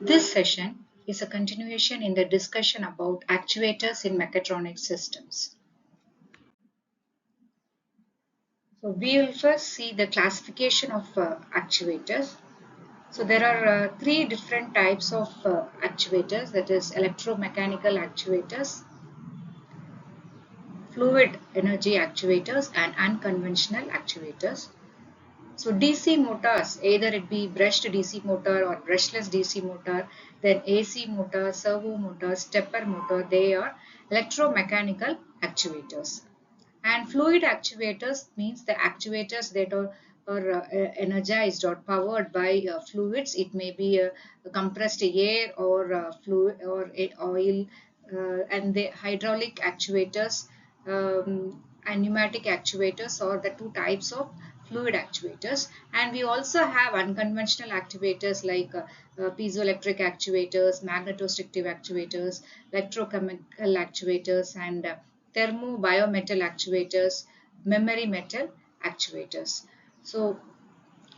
This session is a continuation in the discussion about actuators in mechatronic systems. So we will first see the classification of actuators. So there are three different types of actuators, that is electromechanical actuators, fluid energy actuators and unconventional actuators. So DC motors, either it be brushed DC motor or brushless DC motor, then AC motor, servo motor, stepper motor, they are electromechanical actuators. And fluid actuators means the actuators that are energized or powered by fluids. It may be compressed air or fluid or oil, and the hydraulic actuators and pneumatic actuators are the two types of fluid actuators. And we also have unconventional actuators like piezoelectric actuators, magnetostrictive actuators, electrochemical actuators, and thermobiometal actuators, memory metal actuators. So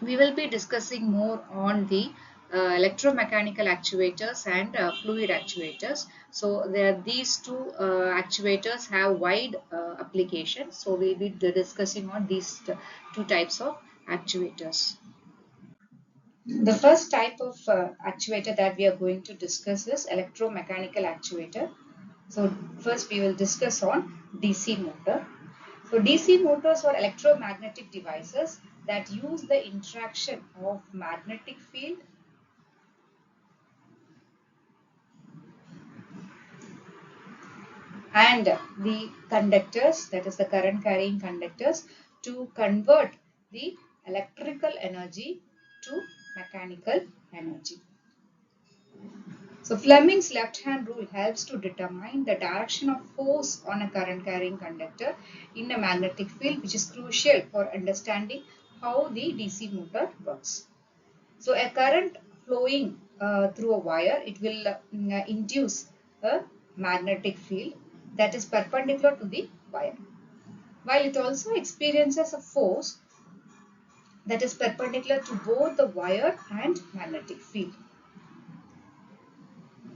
we will be discussing more on the electromechanical actuators and fluid actuators. So these two actuators have wide applications. So we'll be discussing on these two types of actuators. The first type of actuator that we are going to discuss is electromechanical actuator. So first we will discuss on DC motor. So DC motors are electromagnetic devices that use the interaction of magnetic field and the conductors, that is the current carrying conductors, to convert the electrical energy to mechanical energy. So Fleming's left-hand rule helps to determine the direction of force on a current carrying conductor in a magnetic field, which is crucial for understanding how the DC motor works. So a current flowing through a wire, it will induce a magnetic field that is perpendicular to the wire, while it also experiences a force that is perpendicular to both the wire and magnetic field.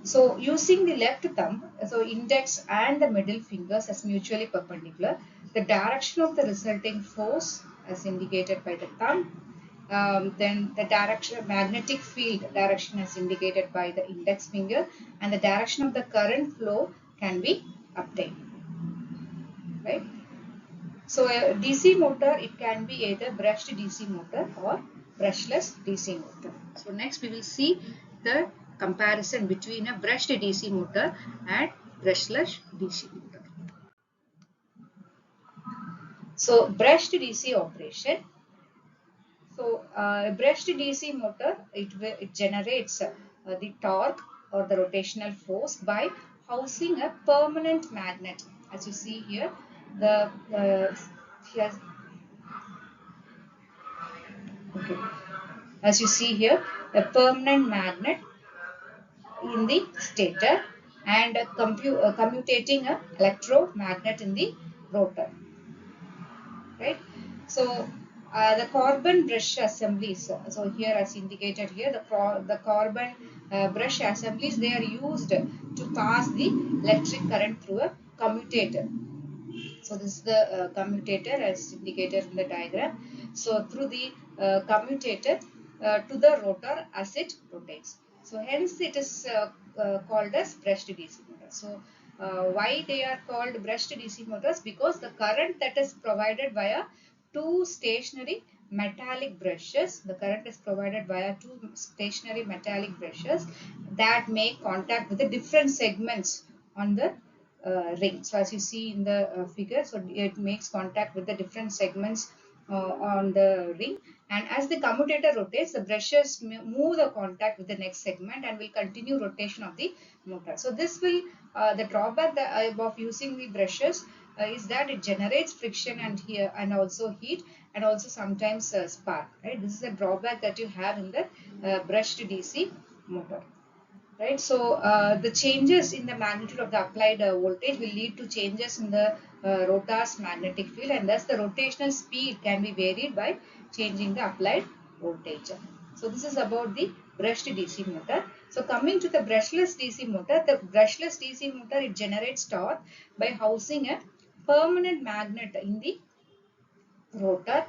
So using the left thumb, so index and the middle fingers as mutually perpendicular, the direction of the resulting force as indicated by the thumb, then the direction magnetic field direction as indicated by the index finger, and the direction of the current flow can be obtained, right? So a DC motor, it can be either brushed DC motor or brushless DC motor. So next we will see the comparison between a brushed DC motor and brushless DC motor. So brushed DC operation. So brushed DC motor, it generates the torque or the rotational force by housing a permanent magnet. As you see here, the here, okay. As you see here, a permanent magnet in the stator and commutating a electromagnet in the rotor, right? So the carbon brush assemblies, so here as indicated here, the carbon brush assemblies, they are used to pass the electric current through a commutator. So this is the commutator as indicated in the diagram. So through the commutator to the rotor as it rotates. So hence it is called as brushed DC motor. So why they are called brushed DC motors? Because the current that is provided via two stationary metallic brushes, the current is provided via two stationary metallic brushes that make contact with the different segments on the ring. So as you see in the figure, so it makes contact with the different segments on the ring, and as the commutator rotates, the brushes move the contact with the next segment and will continue rotation of the motor. So this will the drawback of using the brushes is that it generates friction and here and also heat and also sometimes spark, right? This is a drawback that you have in the brushed DC motor, right? So the changes in the magnitude of the applied voltage will lead to changes in the rotor's magnetic field, and thus the rotational speed can be varied by changing the applied voltage. So this is about the brushed DC motor. So coming to the brushless DC motor, the brushless DC motor, it generates torque by housing a permanent magnet in the rotor,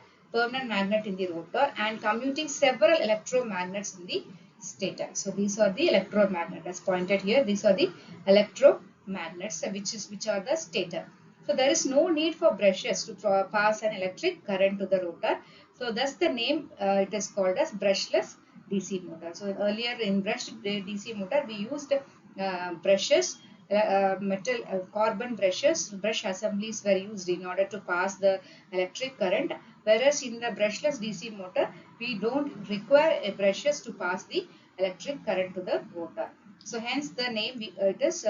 and commuting several electromagnets in the stator. So these are the electromagnets as pointed here. These are the electromagnets which are the stator. So there is no need for brushes to pass an electric current to the rotor. So thus the name it is called as brushless DC motor. So earlier in brushed DC motor we used brushes, metal carbon brushes, brush assemblies were used in order to pass the electric current, whereas in the brushless DC motor we don't require brushes to pass the electric current to the rotor. So hence the name it is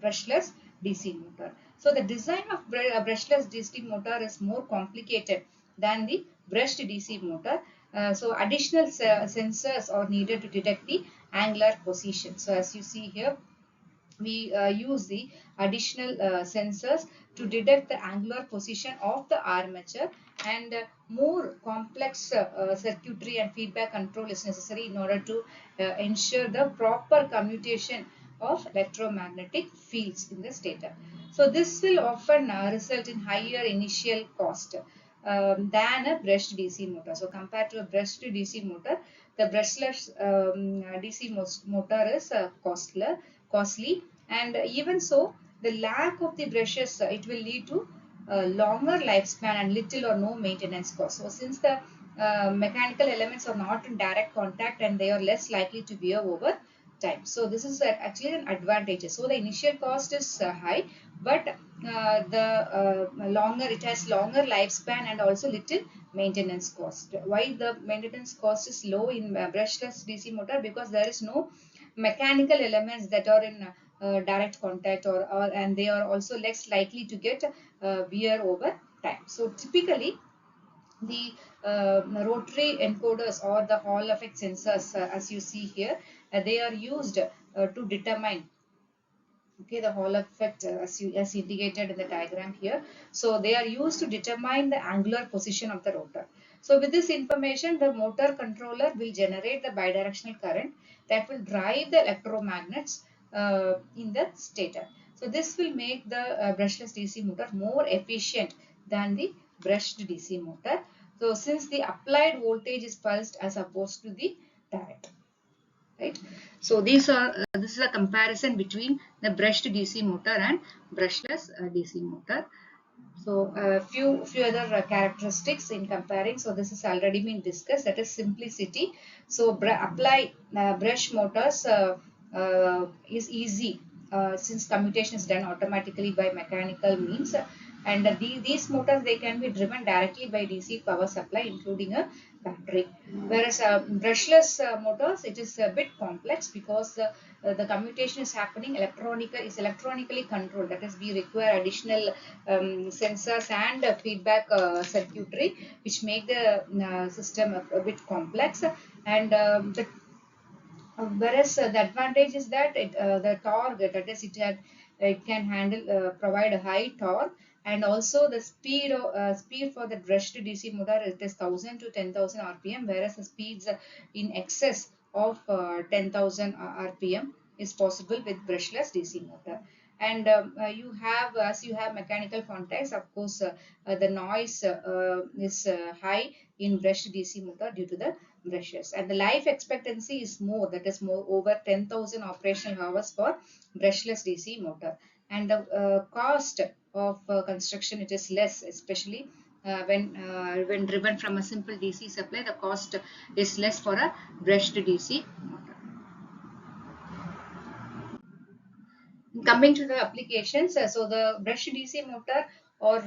brushless DC motor. So the design of brushless DC motor is more complicated than the brushed DC motor. So additional sensors are needed to detect the angular position. So as you see here, we use the additional sensors to detect the angular position of the armature, and more complex circuitry and feedback control is necessary in order to ensure the proper commutation of electromagnetic fields in the stator. So this will often result in higher initial cost than a brushed DC motor. So compared to a brushed DC motor, the brushless DC motor is costly, and even so, the lack of the brushes it will lead to longer lifespan and little or no maintenance cost. So since the mechanical elements are not in direct contact and they are less likely to wear over time. So this is actually an advantage. So the initial cost is high, but the longer it has longer lifespan and also little maintenance cost. Why the maintenance cost is low in brushless DC motor? Because there is no mechanical elements that are in direct contact, or and they are also less likely to get wear over time. So typically the rotary encoders or the Hall effect sensors, as you see here, they are used to determine, okay, the Hall effect as indicated in the diagram here. So they are used to determine the angular position of the rotor. So with this information, the motor controller will generate the bidirectional current that will drive the electromagnets in the stator. So this will make the brushless DC motor more efficient than the brushed DC motor. So since the applied voltage is pulsed as opposed to the direct. Right. So these are this is a comparison between the brushed DC motor and brushless DC motor. So a few other characteristics in comparing. So this has already been discussed. That is simplicity. So apply brush motors is easy since commutation is done automatically by mechanical means. And these motors, they can be driven directly by DC power supply, including a battery. Whereas brushless motors, it is a bit complex because the commutation is happening electronically controlled. That is, we require additional sensors and feedback circuitry, which make the system a bit complex. And whereas the advantage is that the torque, that is, it can handle provide a high torque, and also the speed for the brushed DC motor, it is 1000 to 10,000 rpm, whereas the speeds in excess of 10,000 rpm is possible with brushless DC motor. And you have, as you have mechanical contacts, of course the noise is high in brushed DC motor due to the brushes, and the life expectancy is more, that is more over 10,000 operational hours for brushless DC motor. And the cost of construction, it is less, especially when driven from a simple DC supply, the cost is less for a brushed DC motor. Coming to the applications, so the brushed DC motor, or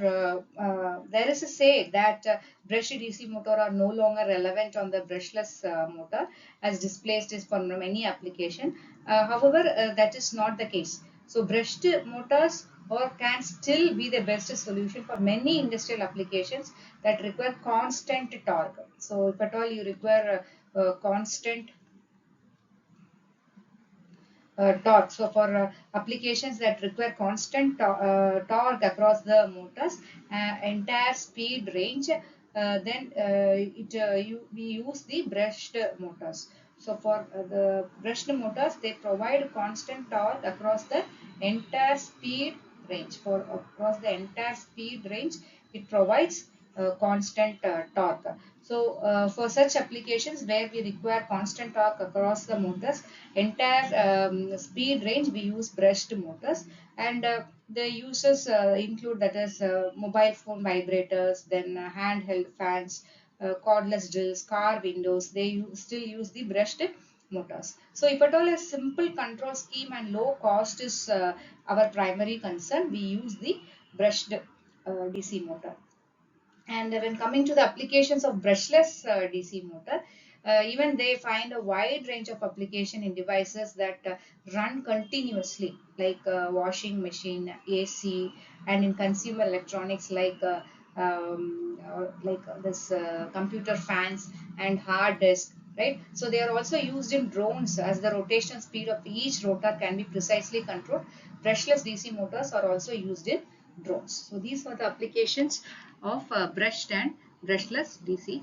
there is a say that brushed DC motor are no longer relevant on the brushless motor, as displaced is for many application. However, that is not the case. So brushed motors or can still be the best solution for many industrial applications that require constant torque. So if at all you require constant torque. So for applications that require constant torque across the motors, entire speed range, then we use the brushed motors. So for the brushed motors, they provide constant torque across the entire speed range. For across the entire speed range, it provides constant torque. So for such applications where we require constant torque across the motors, entire speed range, we use brushed motors. And the uses include, that is, mobile phone vibrators, then handheld fans, cordless drills, car windows. They still use the brushed motors. So if at all a simple control scheme and low cost is our primary concern, we use the brushed DC motor. And when coming to the applications of brushless DC motor, even they find a wide range of application in devices that run continuously, like washing machine, AC, and in consumer electronics like this computer fans and hard disk. Right, so they are also used in drones, as the rotation speed of each rotor can be precisely controlled. Brushless DC motors are also used in drones. So these are the applications of brushed and brushless DC